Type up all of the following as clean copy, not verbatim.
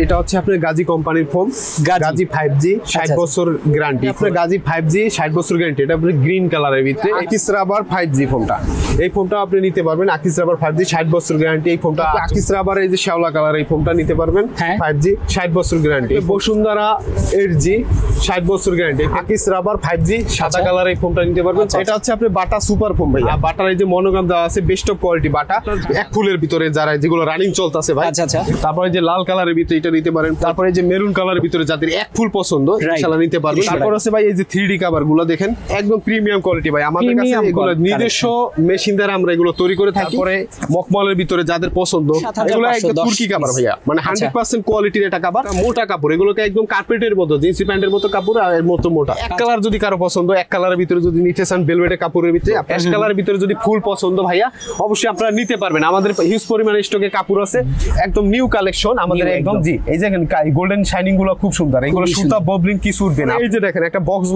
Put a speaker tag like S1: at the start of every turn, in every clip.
S1: এটা হচ্ছে আপনার গাজী কোম্পানির ফোম, গাজী 5G 60 বছর গ্যারান্টি। আপনার গাজী 5G 60 বছর গ্যারান্টি। এটা আপনার গ্রিন কালারের ভিতরে আকিস রাবার 5G ফোমটা। এই ফোমটা আপনি নিতে পারবেন আকিস রাবার 5G 60 বছর গ্যারান্টি। এই ফোমটা আকিস রাবার এই যে শ্যাওলা কালার এই ফোমটা নিতে পারবেন 5G 60 বছর গ্যারান্টি। বসুন্ধরা 8G 60 বছর গ্যারান্টি। আকিস রাবার 5G সাদা কালার এই ফোমটা নিতে পারবেন। এটা হচ্ছে আপনি বাটা সুপার ফোম ভাই। বাটার এই যে মনোগ্রাম দেওয়া আছে বেস্ট অফ কোয়ালিটি বাটা, এক ফুলের ভিতরে যারা যেগুলো রানিং চলতেছে ভাই। তারপরে যে লাল কালারের ভিতরে এটা নিতে পারেন। তারপরে যে মেরুন কালারের ভিতরে যাদের এক ফুল পছন্দ ইনশাআল্লাহ নিতে পারবেন। তারপর আছে ভাই এই যে 3D কভার গুলো দেখেন একদম প্রিমিয়াম কোয়ালিটি ভাই। আমাদের কাছে এগুলো নিজস্ব মেশিন দ্বারা আমরা এগুলো তৈরি করে থাকি। তারপরে মকমলের ভিতরে যাদের পছন্দ এগুলো একদম তুর্কি কভার ভাইয়া, মানে 100% কোয়ালিটির এটা কভার। মোটা কাপড় এগুলোকে একদম কার্পেটের মতো জিন্সি প্যান্টের মতো কাপড় আর এর মতো মোটা। এক কালার যদি কারো পছন্দ, এক কালারের ভিতরে যদি নিতে চান ভেলভেটের কাপড়ের ভিতরে, অ্যাশ কালারের ভিতরে যদি ফুল পছন্দ ভাইয়া অবশ্যই আপনারা নিতে পারবেন। আমাদের হিউজ পরিমাণে স্টকে কাপড় আছে, একদম নিউ কালেকশন আমাদের একদম। জি এই যে দেখেন গোল্ডেন শাইনিং গুলো খুব সুন্দর, এগুলো সুতা ববলিং কিছু উঠবে না। এই যে দেখেন একটা বক্স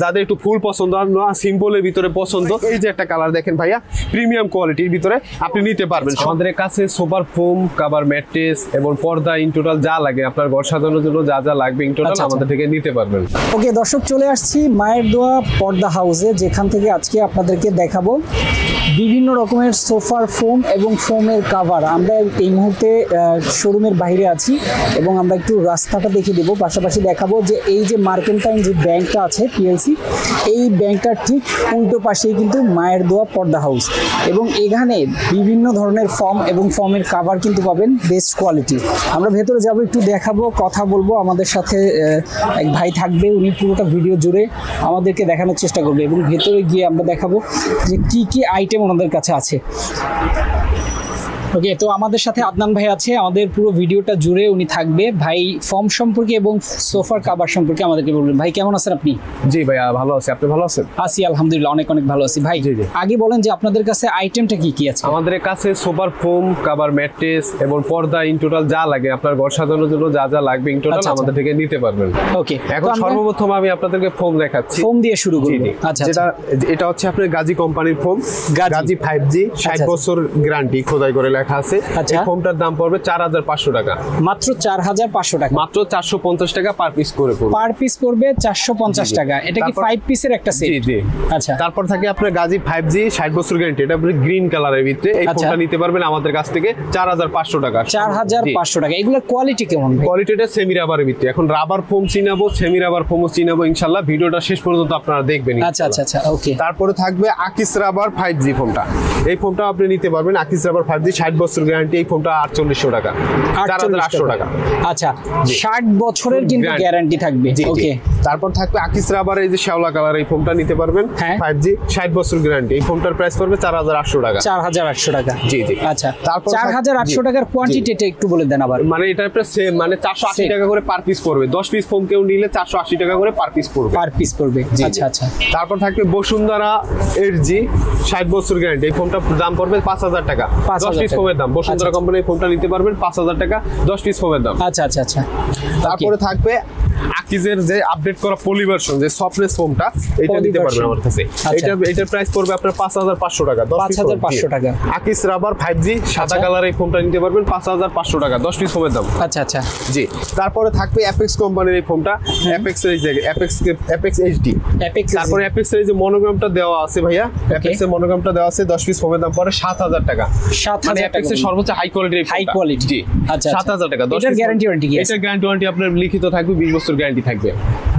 S1: যাদের একটু ফুল পছন্দ আর সিম্পলের ভিতরে পছন্দ, এই যে একটা কালার দেখেন ভাইয়া প্রিমিয়াম কোয়ালিটির ভিতরে আপনি নিতে পারবেন। আমাদের কাছে সুপার ফোম কভার ম্যাট্রেস এবং পর্দা ইন টোটাল যা লাগে আপনার ঘর সাজানোর জন্য যা যা লাগবে ইন টোটাল আমাদের থেকে নিতে পারবেন।
S2: ওকে দর্শক, চলে আসছি মায়ের দোয়া পর্দা হাউসে, যেখান থেকে আজকে আপনাদেরকে দেখাবো বিভিন্ন রকমের সোফার ফোম এবং ফোমের কাভার। আমরা এই মুহূর্তে শোরুমের বাইরে আছি এবং আমরা একটু রাস্তাটা দেখিয়ে দেবো, পাশাপাশি দেখাবো যে এই যে মার্কেন্টাইন যে ব্যাংকটা আছে পিএলসি, এই ব্যাংকটার ঠিক উল্টো পাশেই কিন্তু মায়ের দোয়া পর্দা হাউস এবং এখানে বিভিন্ন ধরনের ফর্ম এবং ফর্মের কাভার কিন্তু পাবেন বেস্ট কোয়ালিটি। আমরা ভেতরে যাবো, একটু দেখাবো, কথা বলবো। আমাদের সাথে এক ভাই থাকবে, উনি পুরোটা ভিডিও জুড়ে আমাদেরকে দেখানোর চেষ্টা করবে এবং ভেতরে গিয়ে আমরা দেখাবো যে কি কি আইটেম ওনাদের কাছে আছে। ওকে, তো আমাদের সাথে আদনান ভাই আছে, আমাদের পুরো ভিডিওটা জুড়ে উনি থাকবে। ভাই ফর্ম সম্পর্কে এবং সোফার কাভার সম্পর্কে আমাদেরকে বলবেন। ভাই কেমন আছেন আপনি?
S1: জি ভাই ভালো আছি, আপনি ভালো আছেন?
S2: আছি আলহামদুলিল্লাহ, অনেক অনেক ভালো আছি। ভাই আগে বলেন যে আপনাদের কাছে আইটেমটা কি কি আছে?
S1: আমাদের কাছে সোফার ফোম কভার ম্যাট্রেস এবং পর্দা ইন টোটাল যা লাগে আপনার ঘর সাজানোর জন্য যা যা লাগবে ইন টোটাল আমাদের থেকে নিতে পারবেন।
S2: ওকে,
S1: এখন সর্বপ্রথম আমি আপনাদেরকে ফোম দেখাচ্ছি।
S2: ফোম দিয়ে শুরু করব।
S1: আচ্ছা, এটা হচ্ছে আপনার গাজী কোম্পানির ফোম, গাজী 5G 60 বছর গ্যারান্টি খোদাই করে লেখা আছে। এই ফোমটার দাম পড়বে 4500 টাকা।
S2: মাত্র 4500 টাকা?
S1: মাত্র 450 টাকা পার পিস করে পড়বে।
S2: পার পিস পড়বে 450 টাকা। এটা কি 5 পিসের একটা সেট?
S1: জি জি। আচ্ছা, তারপর থাকে আপনার গাজী 5G 60 বছর গ্যারান্টি। এটা আপনার গ্রিন কালারের ভিতরে এই ফোমটা নিতে পারবেন আমাদের কাছ থেকে 4500 টাকা।
S2: 4500 টাকা। এগুলোর কোয়ালিটি কেমন?
S1: কোয়ালিটিটা সেমি রাবারের ভিতরে। এখন রাবার ফোম চিনাবো, সেমি রাবার ফোমও চিনাবো ইনশাআল্লাহ। ভিডিওটা শেষ পর্যন্ত আপনারা দেখবেন।
S2: আচ্ছা আচ্ছা আচ্ছা, ওকে।
S1: তারপরে থাকবে আকিস রাবার 5G ফোমটা। এই ফোমটা আপনি নিতে পারবেন আকিস রাবার 5G 60 বছর গ্যারান্টি। এই ফোমটা 4800 টাকা, 4800 টাকা।
S2: আচ্ছা, 60 বছরের কিন্তু গ্যারান্টি থাকবে। ওকে,
S1: তারপর থাকবে আকিস রাবার এই যে শ্যাওলা কালার এই ফোমটা নিতে পারবেন 5G 60 বছর গ্যারান্টি। এই ফোমটার প্রাইস পড়বে 4800 টাকা।
S2: 4800 টাকা।
S1: জি জি।
S2: আচ্ছা, তারপর 4800 টাকার কোয়ান্টিটিটা একটু বলে দেন আবার।
S1: মানে এটা প্রায় সেম, মানে 480 টাকা করে পার পিস পড়বে। 10 পিস ফোম কেউ নিলে 480 টাকা করে পার পিস পড়বে।
S2: পার পিস পড়বে। আচ্ছা আচ্ছা।
S1: তারপর থাকবে বসুন্ধরা 8G 60 বছর গ্যারান্টি। এই ফোমটার দাম পড়বে 5000 টাকা। 10 পিস ফোমের দাম। বসুন্ধরা কোম্পানির ফোমটা নিতে পারবেন 5000 টাকা, 10 পিস ফোমের দাম।
S2: আচ্ছা আচ্ছা আচ্ছা।
S1: তারপরে থাকবে আকিজের যে আপডেট করা পলি ভার্সন যে সফটনেস ফোমটা, এটা নিতে পারবেন আমার কাছে। এটার প্রাইস পড়বে আপনার 5500 টাকা।
S2: 5500 টাকা।
S1: আকিজ রাবার 5G সাদা কালার এই ফোমটা নিতে পারবেন 5500 টাকা, 10 পিস ফোমের দাম।
S2: আচ্ছা আচ্ছা,
S1: জি। তারপরে থাকবে অ্যাপেক্স কোম্পানির এই ফোমটা, অ্যাপেক্স এর জায়গায় অ্যাপেক্স HD। তারপরে অ্যাপেক্স এর যে মনোগ্রামটা দেওয়া আছে ভাইয়া, অ্যাপেক্স এর মনোগ্রামটা দেওয়া আছে, 10 পিস ফোমের দাম পড়ে 7000 টাকা।
S2: 7000 টাকা।
S1: অ্যাপেক্স এর সর্বোচ্চ হাই কোয়ালিটির
S2: হাই কোয়ালিটি।
S1: জি। আচ্ছা, 7000 টাকা।
S2: এটার গ্যারান্টি ওয়ারেন্টি কি আছে?
S1: এটার গ্যারান্টি ওয়ারেন্টি আপনার লিখিত থাকবে, 20 বছর গ্যারান্টি থাকবে।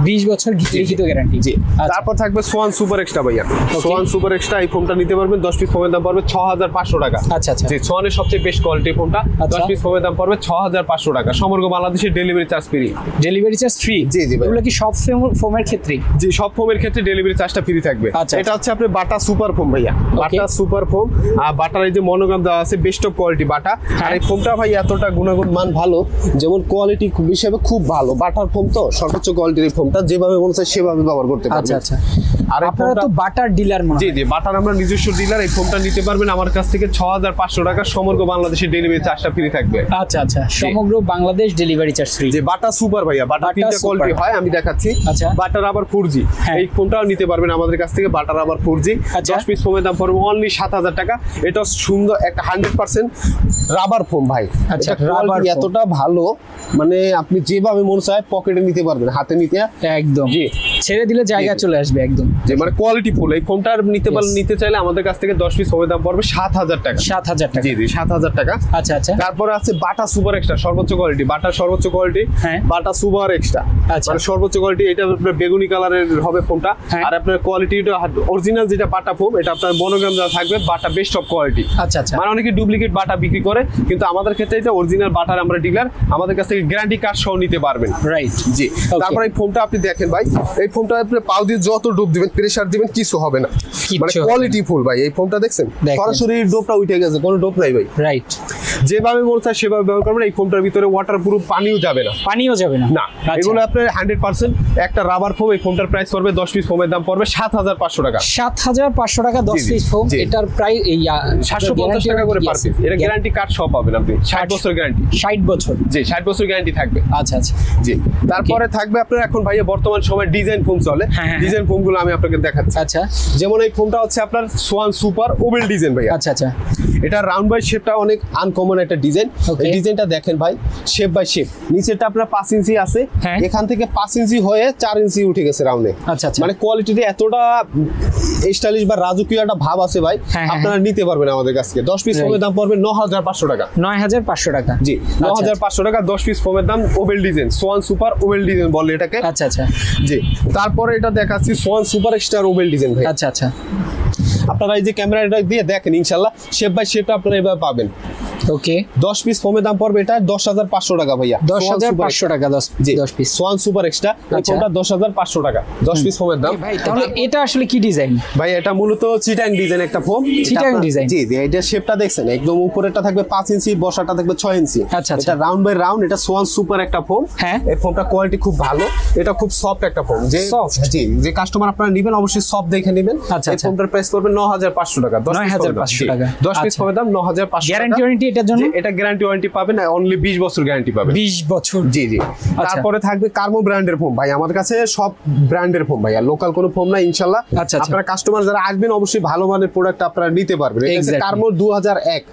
S2: 20 বছর লিখিত গ্যারান্টি। জি।
S1: তারপর থাকবে সোয়ান সুপার এক্সট্রা ভাইয়া। সোয়ান সুপার এক্সট্রা এই ফোমটা নিতে পারবেন, 10 পিস ফোমের দাম পড়বে 6500 টাকা।
S2: আচ্ছা আচ্ছা।
S1: জি, সোয়ানের সবচেয়ে বেস্ট কোয়ালিটির ফোমটা, 10 পিস ফোমের দাম পড়বে 6500 টাকা। সমগ্র বাংলাদেশে delivery charge free.
S2: Delivery charge free? জি জি। এগুলো কি সব ফোমের ক্ষেত্রে? জি,
S1: সব ফোমের ক্ষেত্রে ডেলিভারি চার্জটা ফ্রি থাকবে। এটা হচ্ছে আপনার বাটা সুপার ফোম ভাইয়া। বাটা সুপার ফোম, আর বাটার এই যে মনোগ্রাম দেওয়া আছে বেস্ট অফ কোয়ালিটি বাটা। আর এই ফোমটা ভাই এতটা গুণগত মান ভালো, যেমন কোয়ালিটি হিসেবে খুব ভালো। বাটার ফোম তো তো সর্বোচ্চ কোয়ালিটির এই ফোমটা যেভাবে মনে চায় সেভাবে ব্যবহার করতে পারবেন।
S2: আচ্ছা আচ্ছা,
S1: আর
S2: আপনারা তো বাটার ডিলার মনে
S1: জি
S2: হয়?
S1: জি, বাটার আমরা নিজস্ব ডিলার। এই ফোনটা নিতে পারবেন আমার কাছ থেকে 6500 টাকা, সমগ্র বাংলাদেশে ডেলিভারি চার্জটা ফ্রি থাকবে।
S2: আচ্ছা আচ্ছা, সমগ্র বাংলাদেশ ডেলিভারি চার্জ ফ্রি।
S1: যে বাটা সুপার ভাইয়া, বাটা
S2: বাটা
S1: তিনটা
S2: সুপার।
S1: কোয়ালিটি হয়, আমি দেখাচ্ছি।
S2: আচ্ছা।
S1: বাটার আবার 4G,
S2: হ্যাঁ।
S1: এই ফোনটাও নিতে পারবেন আমাদের কাছ থেকে, বাটার আবার 4G।
S2: আচ্ছা।
S1: 10 পিস ফোমের দাম পড়বে অনলি 7000 টাকা। এটা সুন্দর একটা 100% রাবার ফোম ভাই।
S2: আচ্ছা,
S1: এটা
S2: রাবার
S1: কোয়ালিটি
S2: ফোম।
S1: এতটা ভালো, মানে আপনি যেভাবে মন চায় পকেটে নিতে পারবেন, হাতে নিতে।
S2: একদম
S1: জি।
S2: ছেড়ে দিলে জায়গা চলে আসবে একদম।
S1: যে মানে কোয়ালিটি ফুল এই ফোনটা নিতে চাইলে আমাদের কাছ থেকে 10 পিস ফোমের দাম পড়বে 7000 টাকা।
S2: 7000 টাকা।
S1: জি জি, 7000 টাকা।
S2: আচ্ছা আচ্ছা,
S1: তারপরে আছে বাটা সুপার এক্সট্রা, সর্বোচ্চ কোয়ালিটি, বাটার সর্বোচ্চ কোয়ালিটি।
S2: হ্যাঁ।
S1: বাটা সুপার এক্সট্রা,
S2: আচ্ছা।
S1: মানে সর্বোচ্চ কোয়ালিটি। এটা আপনার বেগুনি কালারের হবে ফোনটা।
S2: হ্যাঁ।
S1: আর আপনার কোয়ালিটিটা অরিজিনাল যেটা বাটা ফোম, এটা আপনার মনোগ্রাম দেওয়া থাকবে, বাটা বেস্ট অফ কোয়ালিটি।
S2: আচ্ছা আচ্ছা,
S1: মানে অনেকে ডুপ্লিকেট বাটা বিক্রি করে, কিন্তু আমাদের ক্ষেত্রে এটা অরিজিনাল বাটার আমরা ডিলার, আমাদের কাছ থেকে গ্যারান্টি কার্ড সহ নিতে পারবেন।
S2: রাইট।
S1: জি। তারপরে এই ফোনটা আপনি দেখেন ভাই, এই ফোনটা আপনি পাও দিয়ে যত ডুব দিবেন, প্রেসার দিবেন, কিছু হবে না, মানে
S2: হবে না।
S1: কোয়ালিটি ফুল ভাই। এই ফোনটা দেখছেন সরাসরি ডোপটা উঠে গেছে, কোনো ডোপ নাই ভাই।
S2: রাইট।
S1: যেভাবে মন চায় সেভাবে ব্যবহার করবেন। এই ফোনটার ভিতরে ওয়াটার প্রুফ, পানিও যাবে না।
S2: পানিও যাবে না?
S1: না,
S2: আচ্ছা।
S1: এগুলো আপনার 100% একটা রাবার ফোম। এই ফোনটার প্রাইস পড়বে 10 পিস ফোমের দাম পড়বে 7500 টাকা।
S2: 7500 টাকা 10
S1: জি, জি,
S2: পিস ফোম।
S1: জি।
S2: এটার প্রায় এই
S1: 750 টাকা করে পার পিস। এটা গ্যারান্টি কার্ড সহ পাবেন আপনি, 60 বছর গ্যারান্টি।
S2: 60 বছর?
S1: জি, 60 বছর গ্যারান্টি থাকবে।
S2: আচ্ছা আচ্ছা,
S1: জি। তারপরে থাকবে আপনার এখন ভাইয়া বর্তমান সময় ডিজাইন ফোম চলে,
S2: হ্যাঁ, হ্যাঁ।
S1: ডিজাইন ফোমগুলো আমি আপনাকে দেখাচ্ছি।
S2: আচ্ছা
S1: যেমন এই ফোনটা হচ্ছে আপনার সোয়ান সুপার ওভেল ডিজাইন ভাইয়া।
S2: আচ্ছা আচ্ছা,
S1: এটা রাউন্ড বাই শেপটা অনেক আনকমন একটা ডিজাইন।
S2: Okay.
S1: এই ডিজাইনটা দেখেন ভাই, শেপ বাই শেপ। নিচেরটা আপনার 5 ইঞ্চি আছে,
S2: হ্যাঁ।
S1: এখান থেকে 5 ইঞ্চি হয়ে 4 ইঞ্চি উঠে গেছে রাউন্ডে।
S2: আচ্ছা আচ্ছা,
S1: মানে কোয়ালিটিতে এতটা স্টাইলিশ বা রাজকীয় একটা ভাব আছে ভাই,
S2: হ্যাঁ,
S1: আপনারা নিতে পারবেন আমাদের কাছ থেকে। 10 পিস
S2: Right.
S1: ফোমের দাম পড়বে 9500 টাকা।
S2: 9500 টাকা?
S1: জি, 9500 টাকা 10 পিস ফোমের দাম, oval design, Schwann super oval design বলে এটাকে।
S2: আচ্ছা আচ্ছা,
S1: জি। তারপরে এটা দেখাচ্ছি Schwann super extra oval design ভাই।
S2: আচ্ছা আচ্ছা,
S1: আপনারা এই যে ক্যামেরাটা দিয়ে দেখেন, ইনশাআল্লাহ শেপ বাই শেপটা আপনারা এভাবে পাবেন।
S2: ওকে।
S1: 10 পিস ফোমের দাম পড়বে এটা 10500 টাকা ভাইয়া।
S2: 10500 টাকা 10 পিস।
S1: সোয়ান সুপার এক্সট্রা, এই
S2: আচ্ছা।
S1: ফোনটা 10500 টাকা 10 পিস ফোমের দাম।
S2: ভাই তাহলে এটা আসলে কি ডিজাইন?
S1: ভাই এটা মূলত চিটাং ডিজাইন একটা ফোম।
S2: চিটাং ডিজাইন?
S1: জি জি, এটা শেপটা দেখছেন, একদম উপরেরটা থাকবে 5 ইঞ্চি, বসাটা থাকবে 6 ইঞ্চি।
S2: আচ্ছা, আচ্ছা।
S1: এটা রাউন্ড বাই রাউন্ড, এটা সোয়ান সুপার একটা ফোম।
S2: হ্যাঁ।
S1: এই ফোমটা কোয়ালিটি খুব ভালো, এটা খুব সফট একটা ফোম। যে
S2: Soft?
S1: জি, যে কাস্টমার আপনারা নেবেন অবশ্যই সফট দেখে নেবেন।
S2: আচ্ছা,
S1: এই
S2: আচ্ছা।
S1: ফোমটার প্রাইস পড়বে 9500 টাকা 10 পিস ফোমের দাম।
S2: 9500 টাকা।
S1: 10 পিস
S2: আচ্ছা।
S1: ফোমের দাম 9500 টাকা।
S2: গ্যারান্টি ওয়ারেন্টি এটার জন্য?
S1: জি, এটা গ্যারান্টি ওয়ারেন্টি পাবেন, অনলি 20 বছর গ্যারান্টি পাবেন।
S2: 20 বছর?
S1: জি জি। তারপরে থাকবে কার্মো ব্র্যান্ডের ফোম ভাই, আমার কাছে সব ব্র্যান্ডের ফোম ভাইয়া, লোকাল কোনো ফোম না ইনশাআল্লাহ।
S2: আচ্ছা, আচ্ছা।
S1: আপনারা কাস্টমার যারা আসবেন অবশ্যই ভালো মানের প্রোডাক্ট আপনারা নিতে পারবেন। এটা হচ্ছে
S2: Exactly.
S1: কার্মো 2001।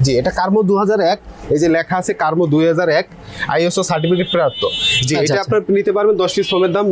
S1: জি, এটা কার্মো 2001, এই যে লেখা আছে কার্মো 2001 আইএসও সার্টিফিকেট প্রাপ্ত। জি,
S2: আচ্ছা,
S1: এটা
S2: আচ্ছা।
S1: আপনারা নিতে পারবেন 10 পিস ফোমের দাম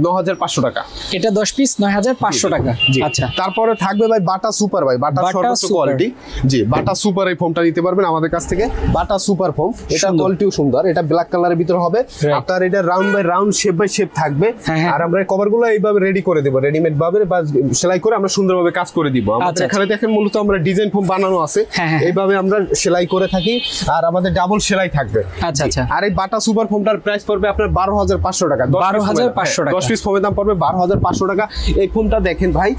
S1: 9500 টাকা।
S2: এটা 10 পিস 9500 টাকা।
S1: জি।
S2: আচ্ছা।
S1: তারপরে থাকবে ভাই বাটা সুপার ভাই, বাটা
S2: বাটা
S1: সর্বোচ্চ
S2: সুপার।
S1: কোয়ালিটি। জি, বাটা সুপার এই ফোমটা নিতে পারবেন আমাদের কাছ থেকে, বাটা সুপার ফোম। এটা
S2: সুন্দর।
S1: কোয়ালিটিও সুন্দর, এটা ব্ল্যাক কালারের ভিতরে হবে।
S2: Right.
S1: আপনার এটা round by round, shape by shape থাকবে।
S2: হ্যাঁ, হ্যাঁ।
S1: আর আমরা কভারগুলো এইভাবে রেডি করে দেব, রেডিমেড ভাবে বা সেলাই করে আমরা সুন্দরভাবে কাজ করে দিব। আমাদের
S2: আচ্ছা,
S1: এখানে দেখেন মূলত আমরা ডিজাইন ফোম বানানো আছে,
S2: হ্যাঁ, হ্যাঁ।
S1: এইভাবে আমরা সেলাই করে থাকি, আর আমাদের ডাবল সেলাই থাকবে।
S2: আচ্ছা, আচ্ছা।
S1: আর এই বাটা সুপার ফোমটার প্রাইস পড়বে আপনার 12500 টাকা।
S2: 12500 টাকা।
S1: 10 পিস ফোমের দাম পড়বে 12500 টাকা। এই ফোমটা দেখেন ভাই,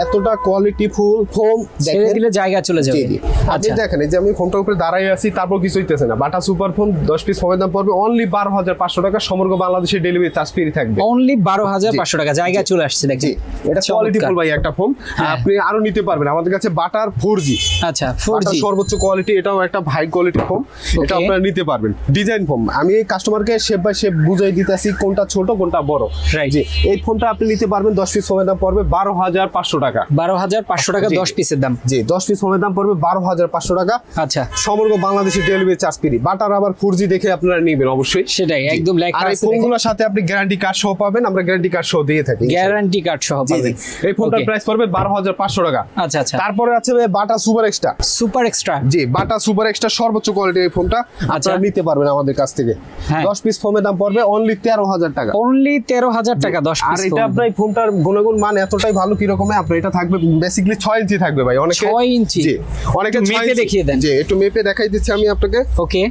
S1: এতটা কোয়ালিটি ফুল ফোম,
S2: ছেড়ে
S1: দেখেন।
S2: দিলে জায়গা চলে যাবে।
S1: জি, জি। আপনি
S2: আচ্ছা।
S1: দেখেন এই যে আমি ফোনটার উপরে দাঁড়াই আছি, তারপর কিছু হইতেছে না। বাটা সুপার ফোন 10 পিস ফোমের দাম পড়বে অনলি 12500 টাকা, সমগ্র বাংলাদেশে ডেলিভারি চার্জ ফ্রি থাকবে।
S2: অনলি 12500 টাকা, জায়গা চলে আসছে
S1: জি,
S2: দেখেন।
S1: এটা কোয়ালিটি ফুল ভাই একটা ফোন।
S2: হ্যাঁ।
S1: আপনি আরো নিতে পারবেন আমাদের কাছে বাটার 4G।
S2: আচ্ছা,
S1: বাটার
S2: 4G?
S1: সর্বোচ্চ কোয়ালিটি, এটাও একটা হাই কোয়ালিটি ফোম। এটা
S2: Okay.
S1: আপনারা নিতে পারবেন ডিজাইন ফোম। আমি কাস্টমারকে শেপ বাই শেপ বুঝাই দিতেছি কোনটা ছোট কোনটা বড়।
S2: Right.
S1: জি, এই ফোনটা আপনি নিতে পারবেন 10 পিস ফোমের দাম পড়বে 12500 টাকা।
S2: 12500 টাকা
S1: জি,
S2: 10 পিসের দাম।
S1: জি, 10 পিস ফোমের দাম পড়বে 12500 টাকা।
S2: আচ্ছা,
S1: সমগ্র বাংলাদেশে ডেলিভারি চার্জ ফ্রি। বাটার আবার 4G দেখে আপনারা নেবেন অবশ্যই।
S2: সেটাই একদম লেখা
S1: আর এই
S2: আছে।
S1: ফোনগুলোর সাথে আপনি গ্যারান্টি কার্ড সহ পাবেন, আমরা গ্যারান্টি কার্ড সহ দিয়ে থাকি।
S2: গ্যারান্টি কার্ড সহ
S1: জি, জি।
S2: পাবেন।
S1: এই ফোনটার
S2: Okay.
S1: প্রাইস পড়বে 12500 টাকা।
S2: আচ্ছা আচ্ছা,
S1: তারপরে আছে Bata super extra.
S2: Super extra?
S1: জি, বাটা সুপার এক্সট্রা সর্বোচ্চ কোয়ালিটির এই ফোনটা আপনারা নিতে পারবেন আমাদের কাছ থেকে।
S2: হ্যাঁ।
S1: 10 পিস ফোমের দাম পড়বে অনলি 13000 টাকা।
S2: অনলি 13000 টাকা 10
S1: আর
S2: পিস।
S1: এটা আপনার এই ফোনটার গুণগুণ মান এতটাই ভালো, কি রকম আপনার এটা থাকবে বেসিক্যালি 6 ইঞ্চি থাকবে ভাই। অনেকে
S2: 6 ইঞ্চি?
S1: জি, অনেকে
S2: একটু
S1: 6
S2: মেপে
S1: ইঞ্চি।
S2: দেখিয়ে দেন।
S1: জি, একটু মেপে দেখাই দিচ্ছি আমি আপনাকে।
S2: ওকে।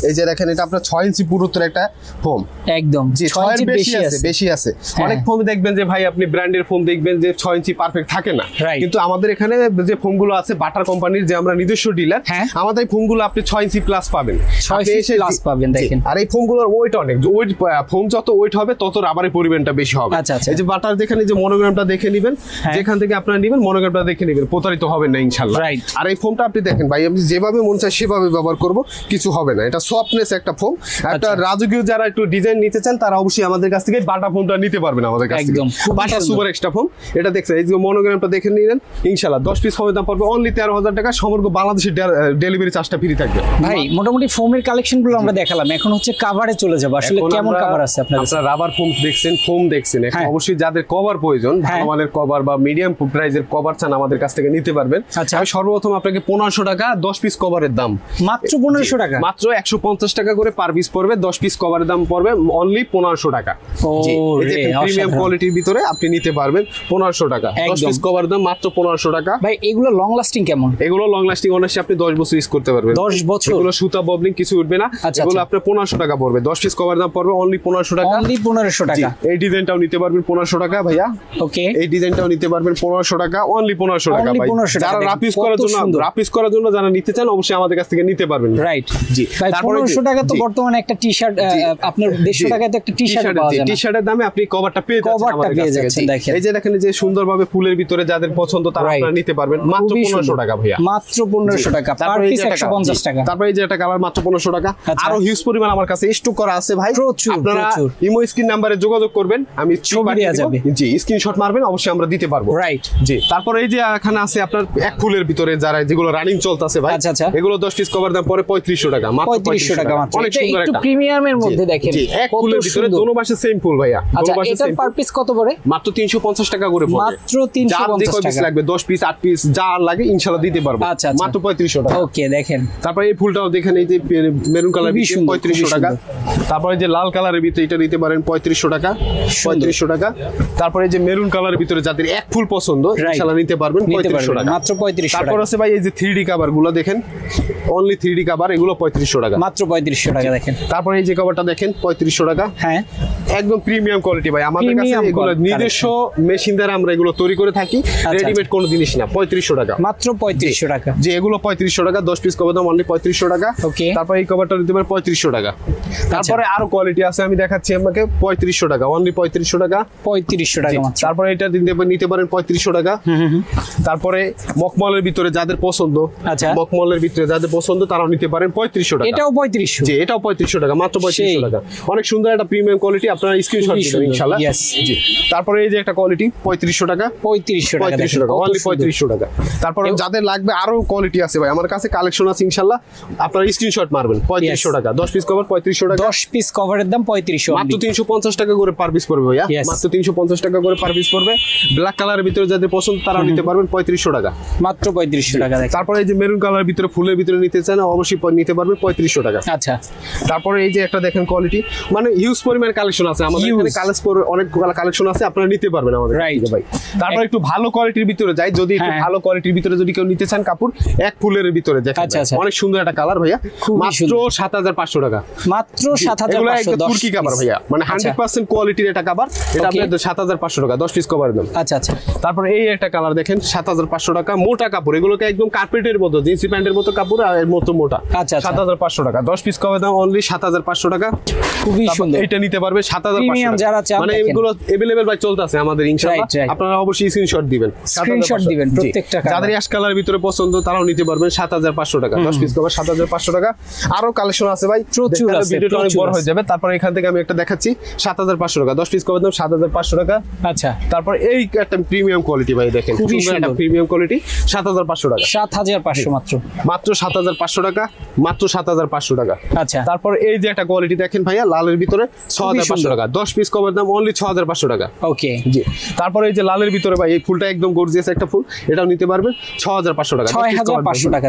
S1: এই যে দেখেন এটা আপনার 6 ইঞ্চি পুরুত্বের একটা ফোম,
S2: একদম
S1: জি 6 এর বেশি আছে। অনেক ফোম দেখবেন যে ভাই আপনি ব্র্যান্ডের ফোম দেখবেন যে 6 ইঞ্চি পারফেক্ট থাকে না, কিন্তু আমাদের এখানে যে ফোমগুলো আছে বাটার কোম্পানির, যে আমরা নিজস্ব ডিলার, আমাদের এই ফোমগুলো আপনি 6 ইঞ্চি প্লাস পাবেন,
S2: 6 ইঞ্চি প্লাস পাবেন দেখেন।
S1: আর এই ফোমগুলোর ওয়েট অনেক, ওয়েট ফোম যত ওয়েট হবে তত রাবারের পরিমাণটা বেশি হবে। এই যে বাটার দেখেন, এই যে মনোগ্রামটা দেখে নেবেন, যেখান থেকে আপনারা নেবেন মনোগ্রামটা দেখে নেবেন, প্রতারিত হবেন না ইনশাআল্লাহ। আর এই ফোমটা আপনি দেখেন ভাই, আপনি যেভাবে মন চায় সেভাবে ব্যবহার করব, কিছু হবে না। এটা সফটনেস একটা ফোম। একটা রাজকীয় যারা একটু ডিজাইন নিতে চান তারা অবশ্যই আমাদের কাছ থেকে বাটা ফোমটা নিতে পারবেন আমাদের কাছ থেকে, বাটা সুপার এক্সট্রা ফোম। এটা দেখছেন, এই যে মনোগ্রামটা দেখে নিলেন, ইনশাআল্লাহ 10 পিস ফোমের দাম পড়বে অনলি 13,000 টাকা, সমগ্র বাংলাদেশের ডেলিভারি চার্জটা ফ্রি থাকবে।
S2: ভাই মোটামুটি ফোমের কালেকশনগুলো আমরা দেখালাম, এখন হচ্ছে কভারে চলে যাব। আসলে কেমন কভার আছে আপনাদের?
S1: আপনারা রাবার ফোম দেখছেন, ফোম দেখছেন, এখন অবশ্যই যাদের কভার প্রয়োজন, ভালো মানের কভার বা মিডিয়াম প্রাইসের কভার চান আমাদের কাছ থেকে নিতে পারবেন। আমি সর্বপ্রথম আপনাকে 1500 টাকা 10 পিস কভারের দাম,
S2: মাত্র 1500 টাকা,
S1: মাত্র 150 টাকা করে পার পিস পড়বে। 10 পিস কভারের দাম পড়বে অনলি 1500 টাকা। প্রিমিয়াম কোয়ালিটির ভিতরে আপনি নিতে পারবেন 1500 টাকা, 10 পিস কভারের দাম মাত্র 1500 টাকা।
S2: ভাই এগুলো লং লাস্টিং কেমন?
S1: এগুলো লং লাস্টিং অনায়াসে আপনি 10 বছর ইউজ করতে পারবেন।
S2: 10 বছর?
S1: এগুলো সুতা ববলিং কিছু উঠবে না, এগুলো আপনার 1500 টাকা পড়বে। 10 পিস কভারের দাম পড়বে অনলি 1500 টাকা,
S2: অনলি 1500 টাকা।
S1: এই ডিজাইনটাও নিতে পারবেন 1500 টাকা ভাইয়া।
S2: ওকে,
S1: এই ডিজাইনটাও নিতে পারবেন 1500 টাকা, অনলি 1500 টাকা ভাই। যারা রাপিস করার জন্য যারা নিতে চান অবশ্যই আমাদের কাছ থেকে নিতে পারবেন।
S2: রাইট, জি। তারপরে 1500 টাকা তো বর্তমানে একটা টি-শার্ট, আপনার 150 টাকায় তো একটা টি-শার্ট পাওয়া যায় না।
S1: টি-শার্টের দামে আপনি কভারটা পেয়ে যাচ্ছেন। দেখেন এই যে দেখেন যে সুন্দরভাবে ফুলের ভিতরে যাদের পছন্দ তারা আপনারা নিতে পারবেন মাত্র 1500 টাকা ভাইয়া,
S2: মাত্র 1500 টাকা, পার পিস 150 টাকা।
S1: তারপরে এই যে একটা কালার মাত্র 1500 টাকা। আরো হিউজ পরিমাণ আমার কাছে স্টক করা আছে ভাই, আপনারা ইমো স্ক্রিন নাম্বারে যোগাযোগ করবেন, আমি ছবি দিয়ে দেব, জি স্ক্রিনশট মারবেন, অবশ্যই আমরা দিতে পারবো।
S2: রাইট,
S1: জি। তারপরে এই যে এখানে আছে আপনার এক ফুলের ভিতরে যারা যেগুলো রানিং চলতেছে ভাই, এগুলো 10 পিস কভার দাম পরে 3500 টাকা, মাত্র 3500 টাকা। অনেক সুন্দর একটা
S2: প্রিমিয়ামের মধ্যে দেখেন,
S1: জি এক ফুলের ভিতরে দোনো পাশে সেম ফুল ভাইয়া।
S2: আচ্ছা, এটার পার পিস কত পড়ে?
S1: মাত্র 350 টাকা করে পড়বে,
S2: মাত্র 350 টাকা।
S1: লাগবে 10 পিস 8 পিস যা লাগে ইনশাআল্লাহ দিতে পারবো, মাত্র 3500 টাকা।
S2: ওকে, দেখেন।
S1: তারপরে এই ফুলটাও দেখেন, এই যে মেরুন কালার 3500 টাকা। তারপরে যে লাল কালারের ভিতরে এটা নিতে পারেন 3500 টাকা, 3500 টাকা। তারপরে যে মেরুন কালারের ভিতরে যাদের এক ফুল পছন্দ ইনশাআল্লাহ নিতে পারবেন 3500 টাকা,
S2: মাত্র 3500 টাকা।
S1: তারপর আছে ভাই এই যে 3D কভার গুলো দেখেন, অনলি 3D কভার, এগুলো 3500 টাকা,
S2: মাত্র 3500 টাকা দেখেন।
S1: তারপরে এই যে কভারটা দেখেন 3500 টাকা,
S2: হ্যাঁ
S1: একদম প্রিমিয়াম কোয়ালিটি ভাই। আমাদের কাছে এগুলো নিজস্ব মেশিন দ্বারা আমরা এগুলো তৈরি করে থাকি, রেডিমেড কোনো জিনিস না। 3500 টাকা,
S2: মাত্র 3500 টাকা।
S1: যে এগুলো 3500 টাকা, 10 পিস কভার দাম অনলি 3500 টাকা।
S2: ওকে,
S1: তারপর এই কভারটা নিতে পারেন 3500 টাকা। তারপরে আরো কোয়ালিটি আছে, আমি দেখাচ্ছি আপনাকে 3500 টাকা, অনলি 3500 টাকা,
S2: 3500 টাকা মাত্র।
S1: তারপরে এটা নিতে পারেন 3500 টাকা। তারপরে মকমলের ভিতরে যাদের পছন্দ, মকমলের ভিতরে যাদের পছন্দ তারাও নিতে পারেন 3500 টাকা।
S2: এটাও 3500?
S1: জি, এটাও 3500 টাকা, মাত্র 3500 টাকা। অনেক সুন্দর একটা প্রিমিয়াম কোয়ালিটি, আপনারা স্ক্রিনশট দিবেন ইনশাআল্লাহ। জি। তারপরে এই যে একটা কোয়ালিটি 3500 টাকা,
S2: 3500 টাকা,
S1: অনলি 3500 টাকা। তারপরে যাদের লাগবে আরো কোয়ালিটি আছে ভাই, আমার কাছে কালেকশন আছে ইনশাআল্লাহ, আপনারা স্ক্রিনশট মারবেন 3500 টাকা, 10 পিস কভার 3500 টাকা,
S2: 10 পিস কভারের দাম 3500,
S1: মাত্র 350 টাকা করে পার পিস পড়বে ভাইয়া, মাত্র 350 টাকা করে পার পিস পড়বে। ব্ল্যাক কালারের ভিতরে যাদের পছন্দ তারা নিতে পারবেন 3500 টাকা,
S2: মাত্র 3500 টাকা।
S1: তারপরে এই যে মেরুন কালারের ভিতরে ফুলের ভিতরে নিতে চান অবশ্যই নিতে পারবেন 3500 টাকা।
S2: আচ্ছা,
S1: তারপরে এই যে একটা দেখেন কোয়ালিটি, মানে হিউজ পরিমাণ কালেকশন আছে আমাদের এখানে, অনেক কালেকশন আছে, আপনারা নিতে পারবেন আমাদের থেকে ভাই। তারপর একটু ভালো কোয়ালিটির ভিতরে যাই, যদি একটু ভালো কোয়ালিটির ভিতরে যদি কেউ নিতে চান কাপড়, এক ফুলের ভিতরে দেখেন অনেক সুন্দর একটা কালার ভাইয়া, মাত্র 7500 টাকা,
S2: মাত্র 7500।
S1: এগুলো একটা তুর্কি কভার ভাইয়া, মানে 100% কোয়ালিটির একটা কভার, এটা আপনাদের 7500 টাকা, 10 পিস কভার দাম।
S2: আচ্ছা আচ্ছা।
S1: তারপর এই একটা কালার দেখেন 7500 টাকা, মোটা কাপড়, এগুলোকে একদম কার্পেটের মতো, জিন্সি প্যান্টের মতো কাপড় আর এর মতো মোটা, 7500 টাকা, 10 পিস কভার দাম অনলি 7500 টাকা।
S2: খুবই সুন্দর,
S1: এটা নিতে পারবে 7500
S2: যারা চান,
S1: মানে এগুলো अवेलेबल ভাই চলতেছে আমাদের ইনশাআল্লাহ, আপনারা অবশ্যই স্ক্রিনশট দিবেন,
S2: প্রত্যেকটা
S1: যাদের অ্যাশ কালার ভিতরে পছন্দ তারাও নিতে পারবেন 7500 টাকা, 10 পিস কভার 7500 টাকা। আরো কালেকশন আছে ভাই, প্রচুর আছে, ভিডিওটা অনেক বড় হয়ে যাবে। তারপর এখান থেকে আমি একটা দেখাচ্ছি 7500 টাকা, 10 পিস কভার দাম 7500 টাকা।
S2: আচ্ছা,
S1: তারপর এই একটা প্রিমিয়াম কোয়ালিটি ভাই দেখেন, খুবই সুন্দর একটা প্রিমিয়াম কোয়ালিটি, 7500 টাকা,
S2: 7500 মাত্র,
S1: মাত্র 7500 টাকা, মাত্র 7500 টাকা।
S2: আচ্ছা,
S1: তারপর এই যে একটা কোয়ালিটি দেখেন ভাইয়া, লালের ভিতরে 6500 টাকা, 10 পিস কভার দাম অনলি 6500 টাকা।
S2: ওকে,
S1: জি। তারপর এই যে লালের ভিতরে ভাই, এই ফুলটা একদম গর্জিয়াস একটা ফুল, এটাও নিতে পারবেন 6500 টাকা,
S2: 6500 টাকা।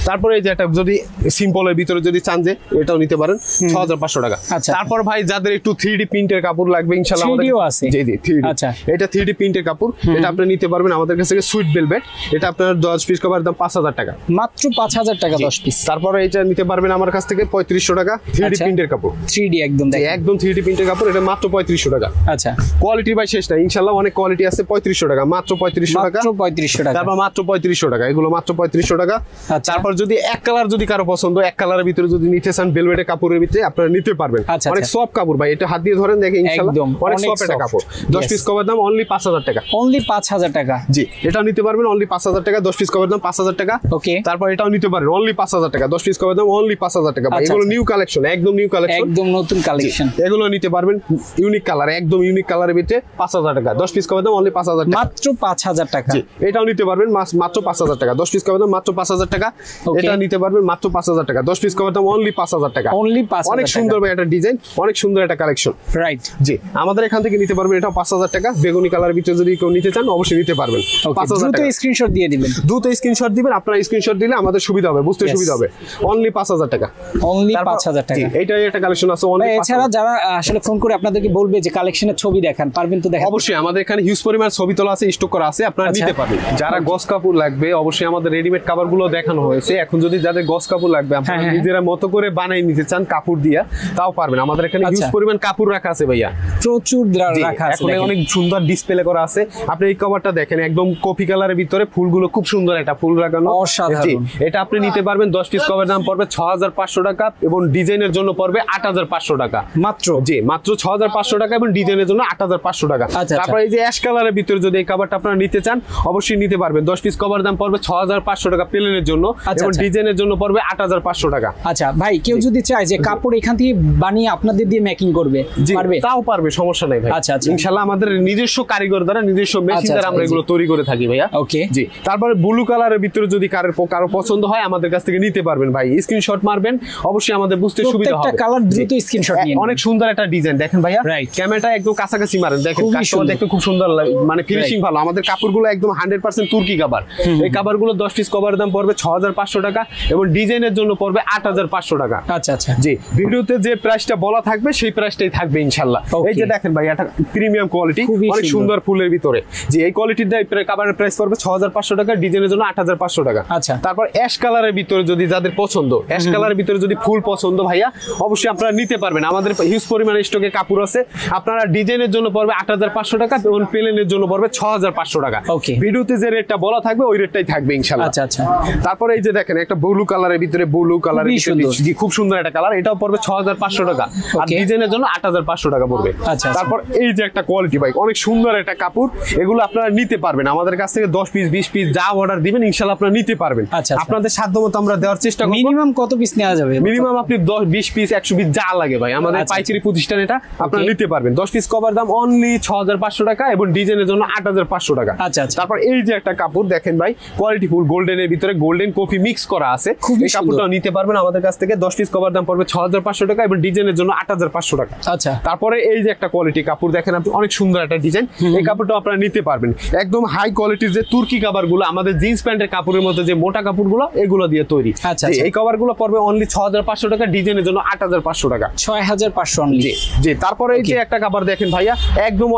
S1: তারপরে এই যে একটা যদি সিম্পলের ভিতরে যদি চান যে এটাও নিতে পারেন 6500 টাকা। তারপর ভাই যাদের একটু 3D প্রিন্টের কাপড় লাগবে ইনশাআল্লাহ আমাদের
S2: আছে,
S1: জি জি 3D,
S2: আচ্ছা,
S1: এটা 3D প্রিন্টের কাপড়, এটা আপনি নিতে পারবেন আমাদের কাছ থেকে, সুইট ভেলভেট, এটা আপনার 10 পিস কভার দাম 5000 টাকা,
S2: মাত্র 5000 টাকা 10 পিস।
S1: তারপর এটা নিতে পারবেন আমার কাছ থেকে 3500 টাকা 3D প্রিন্টের কাপড়
S2: 3D একদম দেখেন
S1: একদম 3D প্রিন্টের কাপড় এটা মাত্র 3500 টাকা
S2: আচ্ছা
S1: কোয়ালিটি ভাই শেষ না ইনশাআল্লাহ অনেক কোয়ালিটি আছে 3500 টাকা মাত্র 3500 টাকা
S2: মাত্র 3500 টাকা
S1: তারপর মাত্র 3500 টাকা এগুলো মাত্র 3500 টাকা
S2: আচ্ছা।
S1: তারপর যদি এক কালার যদি কারো পছন্দ এক কালারের ভিতরে যদি নিতে চান ভেলভেটের কাপড়ের ভিতরে আপনারা নিতে পারবেন
S2: আচ্ছা,
S1: অনেক
S2: আচ্ছা।
S1: সফট কাপড় ভাই এটা হাত দিয়ে ধরেন দেখেন ইনশাআল্লাহ
S2: একদম,
S1: অনেক
S2: অনেক
S1: সফট একটা
S2: soft।
S1: কাপড় 10
S2: Yes।
S1: পিস কভার দাম অনলি 5000 টাকা
S2: অনলি 5000 টাকা
S1: জি এটা নিতে পারবেন অনলি 5000 টাকা 10 পিস কভার দাম 5000 টাকা
S2: ওকে
S1: তারপর এটাও নিতে পারেন অনলি 5000 টাকা 10 পিস কভার দাম অনলি 5000 টাকা ভাই
S2: আচ্ছা,
S1: এগুলো
S2: আচ্ছা।
S1: নিউ কালেকশন একদম নিউ কালেকশন
S2: একদম নতুন কালেকশন
S1: এগুলো নিতে পারবেন ইউনিক কালার একদম ইউনিক কালারের ভিতরে 5000 টাকা 10 পিস কভার দাম অনলি 5000 টাকা
S2: মাত্র 5000 টাকা
S1: জি এটাও নিতে পারবেন মাত্র 5000 টাকা 10 পিস কভার দাম মাত্র 5000 টাকা
S2: Okay।
S1: এটা নিতে পারবেন মাত্র 5000 টাকা 10 পিস কভার দাম অনলি 5000 টাকা
S2: অনলি 5000
S1: অনেক সুন্দর ভাই একটা ডিজাইন অনেক সুন্দর একটা কালেকশন
S2: রাইট
S1: জি আমাদের এখান থেকে নিতে পারবেন এটা 5000 টাকা বেগুনি কালারের ভিতরে যদি কেউ নিতে চান অবশ্যই নিতে পারবেন 5000
S2: দ্রুত
S1: টাকা
S2: স্ক্রিনশট দিয়ে দিবেন
S1: দ্রুত স্ক্রিনশট দিবেন আপনারা স্ক্রিনশট দিলে আমাদের সুবিধা হবে বুঝতে
S2: Yes।
S1: সুবিধা হবে অনলি 5000 টাকা
S2: অনলি
S1: তারপর-
S2: 5000 টাকা
S1: জি, এইটাই একটা কালেকশন আছে
S2: ভাই
S1: অনলি
S2: এছাড়া যারা আসলে ফোন করে আপনাদেরকে বলবে যে কালেকশনের ছবি দেখান পারবেন তো দেখান
S1: অবশ্যই আমাদের এখানে হিউজ পরিমাণ ছবি তোলা আছে স্টক করা আছে আপনারা
S2: আচ্ছা।
S1: নিতে পারবেন যারা গস কাপড় লাগবে অবশ্যই আমাদের রেডিমেড কাপড় গুলো দেখানো হয়েছে এখন যদি যাদের গস কাপড় লাগবে আপনারা
S2: হ্যাঁ।
S1: নিজেরা মতো করে বানাই নিতে চান কাপড় দিয়া তাও পারবেন আমাদের এখানে হিউজ
S2: আচ্ছা।
S1: পরিমাণ কাপড় রাখা আছে ভাইয়া
S2: প্রচুর
S1: জি,
S2: রাখা আছে
S1: এখন
S2: দেখেন।
S1: অনেক সুন্দর ডিসপ্লে করা আছে আপনি এই কভারটা দেখেন একদম কফি কালারের ভিতরে ফুলগুলো খুব সুন্দর একটা ফুল লাগানো
S2: অসাধারণ।
S1: জি, এটা আপনি নিতে পারবেন 10 পিস কভার দাম পড়বে 6500 টাকা এবং ডিজাইনের জন্য পড়বে 8500 টাকা
S2: মাত্র
S1: জি মাত্র 6500 টাকা এবং ডিজাইনের জন্য 8500 টাকা
S2: আচ্ছা।
S1: তারপর এই যে অ্যাশ কালারের ভিতরে যদি এই কভারটা আপনারা নিতে চান অবশ্যই নিতে পারবেন 10 পিস কভার দাম পড়বে 6500 টাকা প্লেনের জন্য
S2: আচ্ছা,
S1: এবং
S2: আচ্ছা।
S1: ডিজাইনের জন্য পড়বে 8500 টাকা
S2: আচ্ছা ভাই কেউ যদি চায় যে কাপড় এখান থেকে বানিয়ে আপনাদের দিয়ে মেকিং করবে
S1: জি
S2: পারবে
S1: তাও পারবে সমস্যা নাই ভাই
S2: আচ্ছা, আচ্ছা।
S1: ইনশাআল্লাহ আমাদের নিজস্ব কারিগর দ্বারা নিজস্ব মেশিন
S2: আচ্ছা,
S1: দ্বারা আমরা
S2: আচ্ছা,
S1: এগুলো তৈরি করে থাকি ভাইয়া
S2: ওকে
S1: জি তারপরে ব্লু কালারের ভিতরে যদি কারো পছন্দ হয় আমাদের কাছ থেকে নিতে পারবেন ভাই স্ক্রিনশট মারবেন অবশ্যই আমাদের বুঝতে সুবিধা
S2: প্রত্যেকটা
S1: হবে
S2: কালার দ্রুত
S1: জি।
S2: স্ক্রিনশট নিয়ে
S1: অনেক সুন্দর একটা ডিজাইন দেখেন ভাইয়া
S2: Right।
S1: ক্যামেরাটা একদম কাছাকাছি মারেন দেখেন
S2: খুবই
S1: কাস্টমার
S2: সুন্দর।
S1: দেখতে খুব সুন্দর মানে ফিনিশিং ভালো আমাদের কাপড়গুলো একদম 100% তুর্কি কাভার এই কাভারগুলো 10 পিস কভার দাম পড়বে 6500 টাকা এবং ডিজাইনের জন্য পড়বে 8500 টাকা
S2: আচ্ছা আচ্ছা
S1: জি ভিডিওতে যে প্রাইসটা বলা থাকবে সেই প্রাইসটাই থাকবে ইনশাআল্লাহ
S2: Okay।
S1: এই যে দেখেন ভাই এটা প্রিমিয়াম কোয়ালিটি
S2: খুবই
S1: অনেক
S2: সুন্দর।
S1: সুন্দর ফুলের ভিতরে জি এই কোয়ালিটির কাভারের প্রাইস পড়বে 6500 টাকা ডিজাইনের জন্য 8500 টাকা
S2: আচ্ছা।
S1: তারপর অ্যাশ কালারের ভিতরে যদি যাদের পছন্দ অ্যাশ কালারের ভিতরে যদি ফুল পছন্দ ভাইয়া অবশ্যই আপনারা নিতে পারবেন আমাদের হিউজ পরিমাণে স্টকে কাপড় আছে আপনারা ডিজাইনের জন্য পড়বে 8500 টাকা এবং প্লেনের জন্য পড়বে 6500 টাকা
S2: Okay।
S1: ভিডিওতে যে রেটটা বলা থাকবে ওই রেটটাই থাকবে ইনশাআল্লাহ
S2: আচ্ছা আচ্ছা
S1: তারপরে এই যে দেখেন একটা ব্লু কালারের ভিতরে ব্লু কালারের
S2: খুবই সুন্দর।
S1: জি খুব সুন্দর একটা কালার এটাও পড়বে 6500 টাকা আর
S2: Okay।
S1: ডিজাইনের জন্য 8500 টাকা পড়বে
S2: আচ্ছা।
S1: তারপর এই যে একটা কোয়ালিটি বাইক অনেক সুন্দর একটা কাপড় এগুলো আপনারা নিতে পারবেন আমাদের কাছ থেকে 10 পিস 20 পিস যা অর্ডার দিবেন ইনশাআল্লাহ আপনারা নিতে পারবেন
S2: আচ্ছা, আচ্ছা।
S1: আপনাদের সাধ্যমতো আমরা দেওয়ার চেষ্টা করব
S2: মিনিমাম কত পিস নেওয়া যাবে
S1: মিনিমাম আপনি 10 20 পিস 100 পিস যা লাগে ভাই আমাদের
S2: আচ্ছা,
S1: পাইকারি প্রতিষ্ঠান এটা আপনারা
S2: Okay।
S1: নিতে পারবেন 10 পিস কভার দাম অনলি 6500 টাকা এবং ডিজাইনের জন্য 8500 টাকা
S2: আচ্ছা, আচ্ছা।
S1: তারপর এই যে একটা কাপড় দেখেন ভাই কোয়ালিটি ফুল গোল্ডেনের ভিতরে গোল্ডেন কফি মিক্স করা আছে
S2: খুবই
S1: এই কাপড়টাও নিতে পারবেন আমাদের কাছ থেকে 10 পিস কভার দাম পড়বে 6500 টাকা এবং ডিজাইনের জন্য 8500 টাকা
S2: আচ্ছা
S1: তারপরে এই যে একটা কোয়ালিটি কাপড় দেখেন আপনি অনেক সুন্দর একটা ডিজাইন এই কাপড়টা আপনারা নিতে পারবেন একদম হাই কোয়ালিটির যে তুর্কি কাভারগুলো আমাদের জিন্স প্যান্টের কাপড়ের মধ্যে যে মোটা কাপড়গুলো এগুলো দিয়ে তৈরি
S2: আচ্ছা,
S1: জি,
S2: আচ্ছা।
S1: এই কভারগুলো পড়বে অনলি 6500 টাকা ডিজাইনের জন্য 8500 টাকা
S2: 6500 অনলি
S1: জি জি তারপরে এই যে একটা কাভার দেখেন ভাইয়া একদম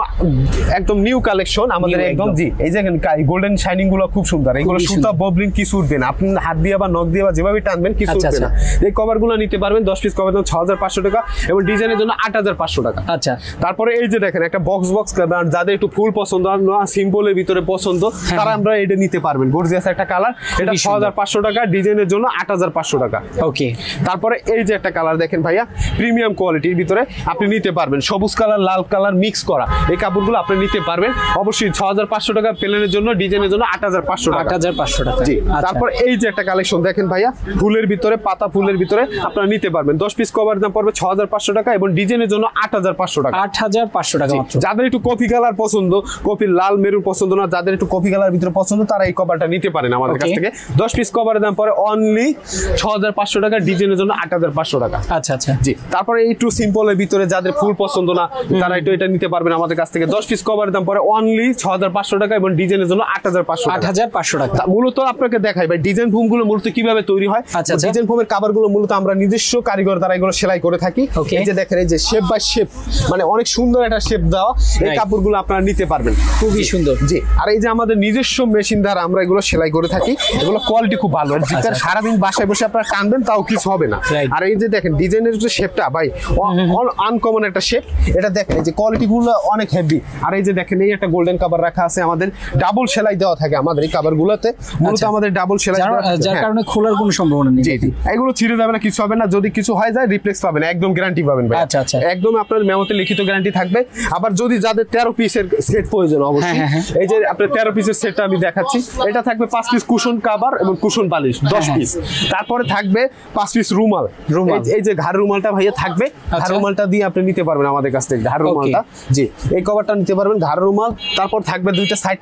S1: একদম নিউ কালেকশন আমাদের
S2: New
S1: একদম
S2: একদম।
S1: জি এই যে গোল্ডেন শাইনিং গুলো খুব সুন্দর এগুলো
S2: খুবই
S1: সুতা
S2: সুন্দর।
S1: ববলিং কিছু উঠবে না আপনি হাত দিয়ে বা নখ দিয়ে বা যেভাবে টানবেন কিছু
S2: আচ্ছা,
S1: উঠবে না এই কভার গুলো নিতে পারবেন 10 পিস কভার দাম 6500 টাকা এবং ডিজাইনের জন্য 8500 টাকা
S2: আচ্ছা
S1: তারপরে এই যে দেখেন একটা বক্স যাদের একটু ফুল পছন্দ না সিম্পলের ভিতরে পছন্দ তারা আমরা এটা নিতে পারবেন গর্জিয়াস একটা কালার এটা
S2: খুবই সুন্দর।
S1: 6500 টাকা ডিজাইনের জন্য 8500 টাকা
S2: ওকে
S1: তারপরে এই যে একটা কালার দেখেন ভাইয়া প্রিমিয়াম কোয়ালিটির ভিতরে আপনি নিতে পারবেন সবুজ কালার লাল কালার মিক্স করা এই কাপড়গুলো আপনি নিতে পারবেন অবশ্যই 6500 টাকা প্লেনের জন্য ডিজাইনের জন্য 8500 টাকা
S2: 8500 টাকা
S1: জি
S2: আচ্ছা।
S1: তারপর এই যে একটা কালেকশন দেখেন ভাইয়া ফুলের ভিতরে পাতা ফুলের ভিতরে আপনারা নিতে পারবেন 10 পিস কভার দাম পড়বে 6500 টাকা এবং ডিজাইনের জন্য 8500 টাকা
S2: 8500 টাকা মাত্র
S1: যাদের একটু কফি কালার পছন্দ কফি লাল মেরুন পছন্দ না যাদের একটু কফি কালার ভিতরে পছন্দ তারা এই কভারটা নিতে পারেন আমাদের কাছ
S2: Okay।
S1: থেকে 10 পিস কভারের দাম পড়ে অনলি 6500 টাকা ডিজাইনের জন্য 8500 টাকা
S2: আচ্ছা আচ্ছা
S1: জি তারপরে একটু সিম্পলের ভিতরে যাদের ফুল পছন্দ না তারা একটু এটা নিতে পারবেন আমাদের কাছ থেকে 10 পিস কভারের দাম পড়ে অনলি 6500 টাকা এবং ডিজাইনের জন্য 8500 টাকা
S2: 8500 টাকা
S1: মূলত আপনাকে দেখাই ভাই ডিজাইন ফোম গুলো মূলত কিভাবে তৈরি হয়
S2: আচ্ছা, আচ্ছা।
S1: ডিজাইন ফোমের কাভার গুলো মূলত আমরা নিজস্ব কারিগর দ্বারা এগুলো সেলাই করে থাকি
S2: Okay।
S1: এই যে দেখেন এই যে শেপ বাই শেপ মানে অনেক সুন্দর একটা শেপ দেওয়া, এই কাপড়গুলো আপনারা নিতে পারবেন,
S2: খুবই সুন্দর।
S1: জি, আর এই যে আমাদের নিজস্ব মেশিন দ্বারা আমরা এগুলো সেলাই করে থাকি, এগুলো কোয়ালিটি খুব ভালো। জিপার সারাদিন বাসায় বসে আপনারা টানবেন তাও কিছু হবে না। আর এই যে দেখেন ডিজাইনের যে শেপটা ভাই আনকমন একটা শেপ, এটা দেখেন এই যে কোয়ালিটি গুলো অনেক হেভি। আর এই যে দেখেন এই একটা গোল্ডেন কভার রাখা আছে, আমাদের ডাবল সেলাই দেওয়া থাকে আমাদের এই কভার গুলোতে, মূলত আমাদের ডাবল সেলাই,
S2: যার কারণে খোলার কোনো সম্ভাবনা নেই।
S1: জি, এগুলো ছিঁড়ে যাবে না, কিছু হবে না, যদি কিছু হয়ে যায় রিপ্লেস পাবেন, একদম গ্যারান্টি পাবেন ভাই।
S2: আচ্ছা আচ্ছা,
S1: একদম আপনার মেমোতে লিখিত গ্যারান্টি থাকবে। আবার যদি যাদের 13 পিসের সেট প্রয়োজন, অবশ্যই এই যে আপনার 13 পিসের সেটটা আমি দেখাচ্ছি, এটা থাকবে 5 পিস কুশন কভার এবং কুশন বালিশ 10 পিস, তারপরে থাকবে 5 পিস রুমাল। এই যে ঘাড় রুমালটা ভাইয়া থাকবে, ঘাড় রুমালটা দিয়ে আপনি নিতে পারবেন আমাদের কাছ থেকে ঘাড় রুমালটা। জি, এই কভারটা নিতে পারবেন, ঘাড় রুমাল। তারপর থাকবে দুইটা সাইড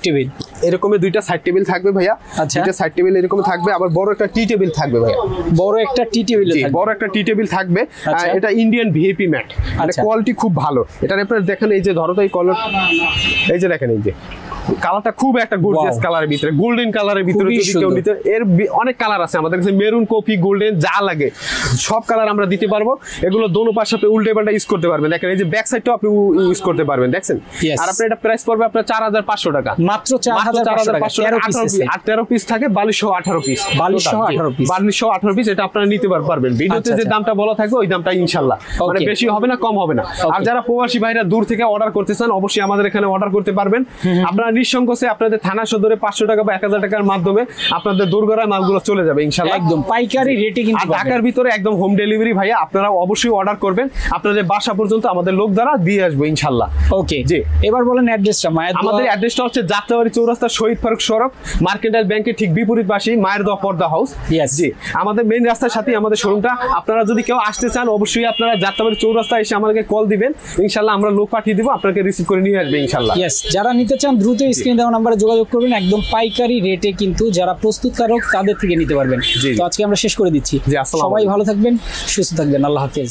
S1: টেবিল, এরকমের দুইটা সাইড টেবিল থাকবে ভাইয়া। দুইটা সাইড টেবিল এরকম থাকবে, আবার বড় একটা টি টেবিল থাকবে ভাইয়া,
S2: বড় একটা টি টেবিল,
S1: বড় একটা টি টেবিল থাকবে। এটা ইন্ডিয়ান ভিআইপি ম্যাট, কোয়ালিটি খুব ভালো। এটা আপনারা দেখেন, এই যে ধরো তো এই কলার, এই যে দেখেন এই যে কালারটা খুব একটা গর্জিয়াস কালারের ভিতরে, গোল্ডেন কালারের ভিতরে। যদি কেউ নিতে, এর অনেক কালার আছে আমাদের কাছে, মেরুন, কফি, গোল্ডেন, যা লাগে সব কালার আমরা দিতে পারবো। এগুলো দোনো পাশে আপনি উল্টে পাল্টা ইউজ করতে পারবেন। দেখেন এই যে ব্যাক সাইডটাও আপনি ইউজ করতে পারবেন, দেখছেন। আর আপনার এটা প্রাইস পড়বে আপনার 4500 টাকা,
S2: মাত্র 4500 টাকা।
S1: 13 পিস থাকে, 4218 পিস, 4218 পিস। এটা আপনারা নিতে পারবেন। ভিডিওতে যে দামটা বলা থাকবে ওই দামটা ইনশাআল্লাহ, মানে বেশি হবে না, কম হবে না। আর যারা প্রবাসী ভাইরা দূর থেকে অর্ডার করতে চান, অবশ্যই আমাদের এখানে অর্ডার করতে পারবেন। আপনারা নিঃসংকোচে আপনাদের থানা সদরে 500 টাকা বা 1000 টাকার মাধ্যমে আপনাদের দোরগোড়ায় মালগুলো চলে যাবে ইনশাআল্লাহ,
S2: একদম পাইকারি রেটে। কিন্তু
S1: ঢাকার ভিতরে একদম হোম ডেলিভারি ভাইয়া, আপনারা অবশ্যই অর্ডার করবেন, আপনাদের বাসা পর্যন্ত আমাদের লোক দ্বারা দিয়ে আসবে ইনশাআল্লাহ।
S2: ওকে, জি, এবার বলেন অ্যাড্রেসটা।
S1: আমাদের অ্যাড্রেসটা হচ্ছে যাত্রাবাড়ি চৌরাস্তা, শহীদ ফারুক সড়ক, মার্কেন্টাইল ব্যাংকের ঠিক বিপরীত পাশেই মায়ের দোয়া পর্দা হাউস। জি, আমাদের মেইন রাস্তার সাথেই আমাদের শোরুমটা। আপনারা যদি কেউ আসতে চান, অবশ্যই আপনারা যাত্রাবাড়ি চৌরাস্তা এসে আমাদেরকে কল দিবেন, ইনশাআল্লাহ আমরা লোক পাঠিয়ে দিব, আপনাকে রিসিভ করে নিয়ে আসবে ইনশাআল্লাহ।
S2: যারা নিতে চান দ্রুত স্ক্রিন দেওয়া নম্বরে যোগাযোগ করবেন, একদম পাইকারি রেটে কিন্তু যারা প্রস্তুতকারক তাদের থেকে নিতে পারবেন। তো আজকে আমরা শেষ করে দিচ্ছি। সবাই ভালো থাকবেন, সুস্থ থাকবেন, আল্লাহ হাফেজ।